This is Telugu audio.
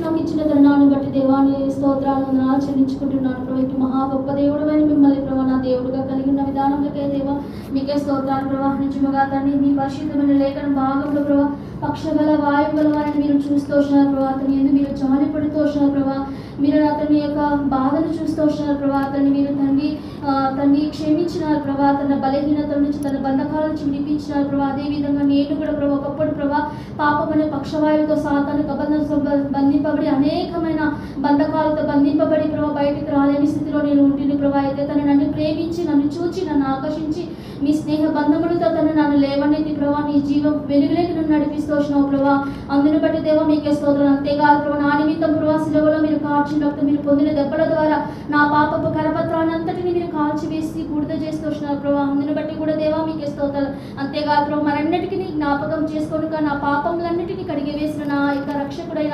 నాకు ఇచ్చిన ధనాన్ని బట్టి దేవాన్ని స్తోత్రాలు వందనాలు చెల్లించుకుంటున్నాను ప్రభు. ఇటు మహా గొప్ప దేవుడు అని మిమ్మల్ని ప్రభు నా దేవుడుగా కలిగి ఉన్న విధానంలోకే దేవా మీకే స్తోత్రాలు ప్రభా. నిజముగా తండ్రి మీ పరిశుద్ధమైన లేఖన భాగంలో ప్రభా పక్షగల వాయువుల వారిని మీరు చూస్తూ వచ్చినారు ప్రభా. అతని ఎందుకు మీరు జాలి పడుతూ వచ్చినారు ప్రభా. మీరు అతని యొక్క బాధను చూస్తూ వచ్చినారు ప్రభా. అతన్ని మీరు తన్ని క్షమించినారు ప్రభా. తన బలహీనత నుంచి తన బంధకాల నుంచి విడిపించినారు ప్రభా. అదేవిధంగా నేను కూడా ప్రభా ఒకప్పుడు ప్రభా పాపమనే పక్షవాయువుతో సాతానికి బంధింపబడి అనేకమైన బంధకాలతో బంధింపబడి ప్రభా బయటకు రాలేని స్థితిలో నేను ఉంటుంది ప్రభా. అయితే తను నన్ను ప్రేమించి నన్ను చూచి నన్ను ఆకర్షించి మీ స్నేహ బంధములతో తను నన్ను లేవనెత్తి ప్రభా నీ జీవం వెలుగులేకి నన్ను నడిపిస్తూ వచ్చినావు ప్రభా. అందును బట్టి దేవా మీకే స్తోత్రం. అంతేకాదు ప్రభా నా నిమిత్తం ప్రభా శిలువలో మీరు కార్చిన రక్తం మీరు పొందిన దెబ్బల ద్వారా నా పాపపు కరపత్రాన్ని అంతటిని మీరు కాల్చివేసి బూడిద చేస్తూ వచ్చినారు ప్రభా. అందును బట్టి కూడా దేవా మీకే స్తోత్రాలు. అంతేకాదు ప్రభా మరన్నిటికీ జ్ఞాపకం చేసుకొనుక నా పాపములన్నిటినీ కడిగి వేసిన నా యొక్క రక్షకుడైన